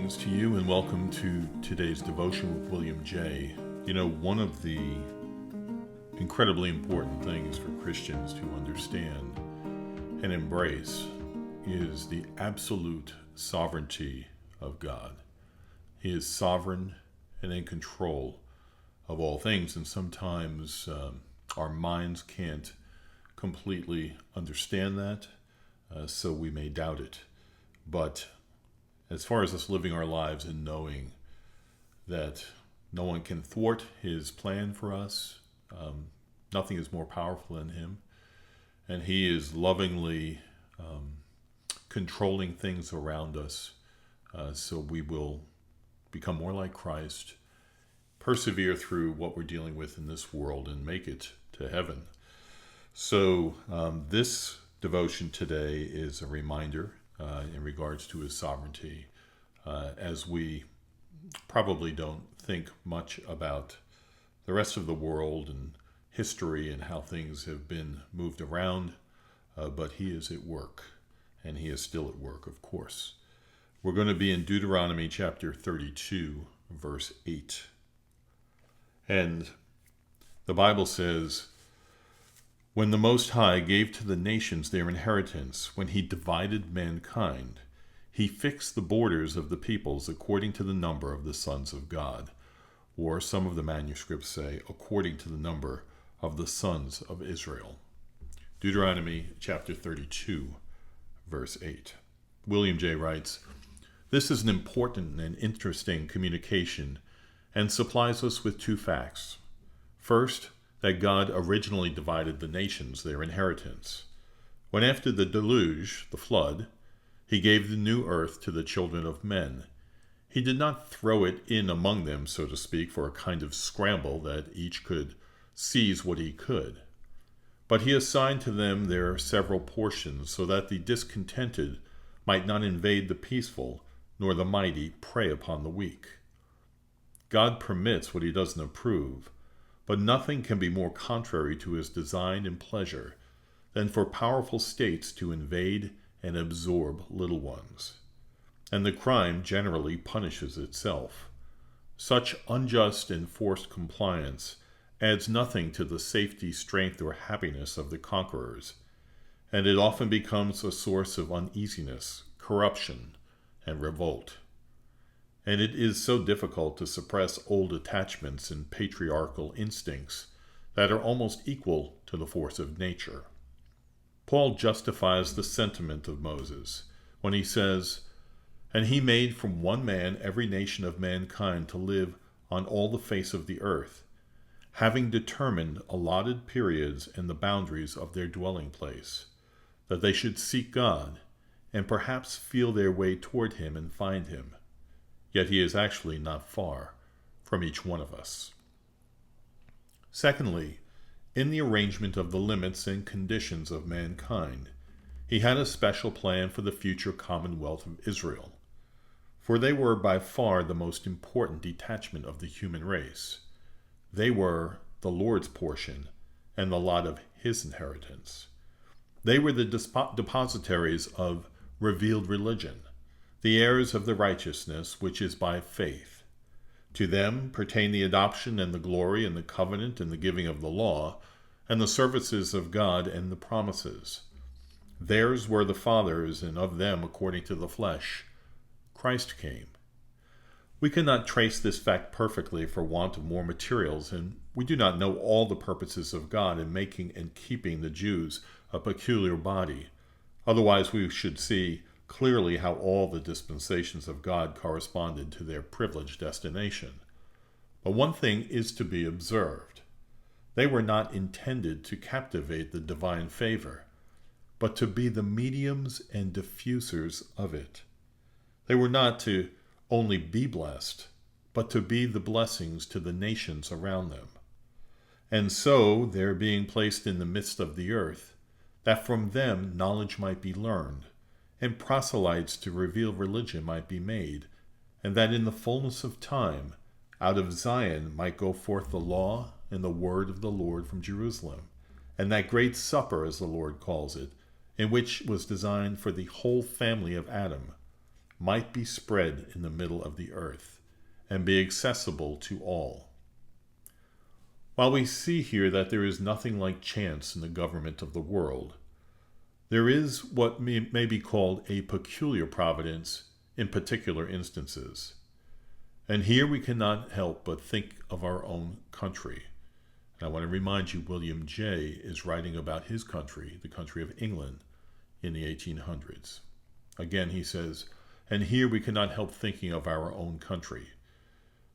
Greetings to you and welcome to today's devotion with William J. You know, one of the incredibly important things for Christians to understand and embrace is the absolute sovereignty of God. He is sovereign and in control of all things, and sometimes our minds can't completely understand that, so we may doubt it. But as far as us living our lives and knowing that no one can thwart his plan for us, nothing is more powerful than him, and he is lovingly controlling things around us, so we will become more like Christ, persevere through what we're dealing with in this world, and make it to heaven. So this devotion today is a reminder in regards to his sovereignty, as we probably don't think much about the rest of the world and history and how things have been moved around, but he is at work, and he is still at work, of course. We're going to be in Deuteronomy chapter 32, verse 8. And the Bible says, "When the Most High gave to the nations their inheritance, when he divided mankind, he fixed the borders of the peoples according to the number of the sons of God." Or some of the manuscripts say, according to the number of the sons of Israel. Deuteronomy chapter 32, verse 8. William J. writes, "This is an important and interesting communication and supplies us with two facts. First, that God originally divided the nations their inheritance. When after the deluge, the flood, he gave the new earth to the children of men, he did not throw it in among them, so to speak, for a kind of scramble that each could seize what he could. But he assigned to them their several portions, so that the discontented might not invade the peaceful, nor the mighty prey upon the weak. God permits what he doesn't approve, but nothing can be more contrary to his design and pleasure than for powerful states to invade and absorb little ones. And the crime generally punishes itself. Such unjust and forced compliance adds nothing to the safety, strength, or happiness of the conquerors, and it often becomes a source of uneasiness, corruption, and revolt. And it is so difficult to suppress old attachments and patriarchal instincts that are almost equal to the force of nature. Paul justifies the sentiment of Moses when he says, "And he made from one man every nation of mankind to live on all the face of the earth, having determined allotted periods and the boundaries of their dwelling place, that they should seek God, and perhaps feel their way toward him and find him. Yet he is actually not far from each one of us." Secondly, in the arrangement of the limits and conditions of mankind, he had a special plan for the future commonwealth of Israel, for they were by far the most important detachment of the human race. They were the Lord's portion and the lot of his inheritance. They were the depositaries of revealed religion, the heirs of the righteousness which is by faith. To them pertain the adoption and the glory and the covenant and the giving of the law and the services of God and the promises. Theirs were the fathers, and of them, according to the flesh, Christ came. We cannot trace this fact perfectly for want of more materials, and we do not know all the purposes of God in making and keeping the Jews a peculiar body. Otherwise we should see clearly how all the dispensations of God corresponded to their privileged destination. But one thing is to be observed. They were not intended to captivate the divine favor, but to be the mediums and diffusers of it. They were not to only be blessed, but to be the blessings to the nations around them. And so, their being placed in the midst of the earth, that from them knowledge might be learned, and proselytes to reveal religion might be made, and that in the fullness of time, out of Zion might go forth the law and the word of the Lord from Jerusalem, and that great supper, as the Lord calls it, in which was designed for the whole family of Adam, might be spread in the middle of the earth and be accessible to all. While we see here that there is nothing like chance in the government of the world, there is what may be called a peculiar providence in particular instances. And here we cannot help but think of our own country. And I want to remind you, William J. is writing about his country, the country of England, in the 1800s. Again, he says, and here we cannot help thinking of our own country.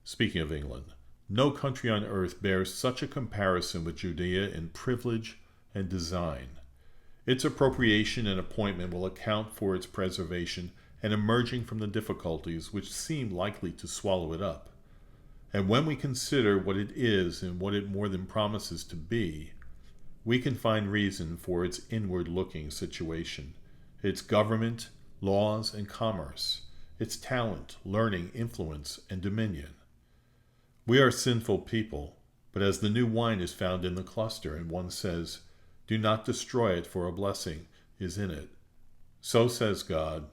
Speaking of England, no country on earth bears such a comparison with Judea in privilege and design. Its appropriation and appointment will account for its preservation and emerging from the difficulties which seem likely to swallow it up. And when we consider what it is and what it more than promises to be, we can find reason for its inward-looking situation, its government, laws, and commerce, its talent, learning, influence, and dominion. We are sinful people, but as the new wine is found in the cluster, and one says, "Do not destroy it, for a blessing is in it," so says God,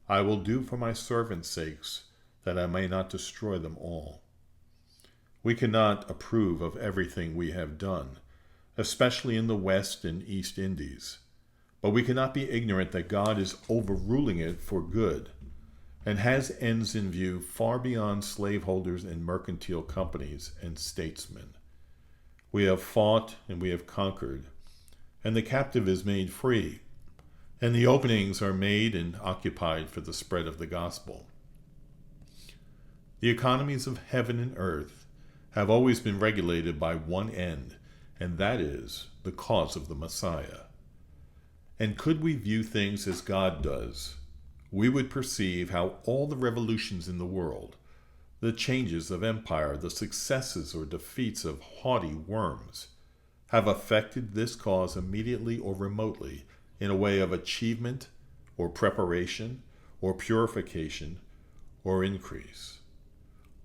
"I will do for my servants' sakes, that I may not destroy them all." We cannot approve of everything we have done, especially in the West and East Indies, but we cannot be ignorant that God is overruling it for good, and has ends in view far beyond slaveholders and mercantile companies and statesmen. We have fought and we have conquered, and the captive is made free, and the openings are made and occupied for the spread of the gospel. The economies of heaven and earth have always been regulated by one end, and that is the cause of the Messiah. And could we view things as God does, we would perceive how all the revolutions in the world, the changes of empire, the successes or defeats of haughty worms, have affected this cause immediately or remotely in a way of achievement or preparation or purification or increase.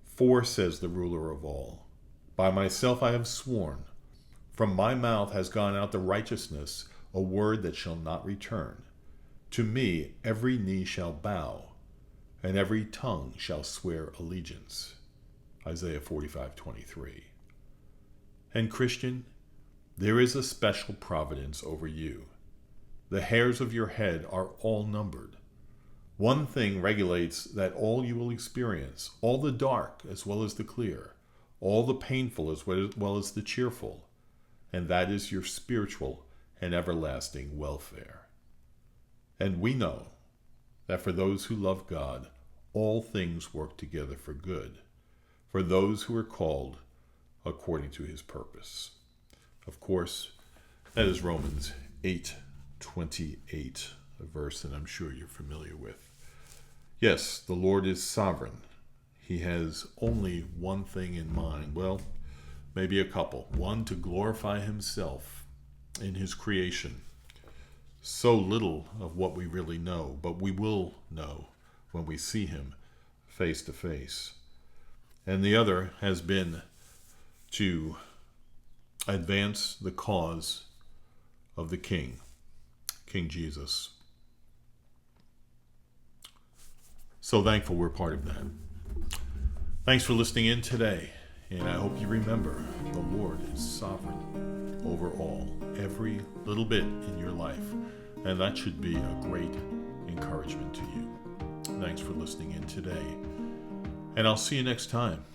For, says the ruler of all, by myself I have sworn, from my mouth has gone out the righteousness, a word that shall not return. To me every knee shall bow, and every tongue shall swear allegiance. Isaiah 45:23. And Christian, there is a special providence over you. The hairs of your head are all numbered. One thing regulates that all you will experience, all the dark as well as the clear, all the painful as well as the cheerful, and that is your spiritual and everlasting welfare. And we know that for those who love God, all things work together for good, for those who are called according to his purpose. Of course, that is Romans 8:28, a verse that I'm sure you're familiar with. Yes, the Lord is sovereign. He has only one thing in mind. Well, maybe a couple. One, to glorify himself in his creation. So little of what we really know, but we will know when we see him face to face. And the other has been to advance the cause of the King, King Jesus. So thankful we're part of that. Thanks for listening in today, and I hope you remember the Lord is sovereign over all, every little bit in your life, and that should be a great encouragement to you. Thanks for listening in today, and I'll see you next time.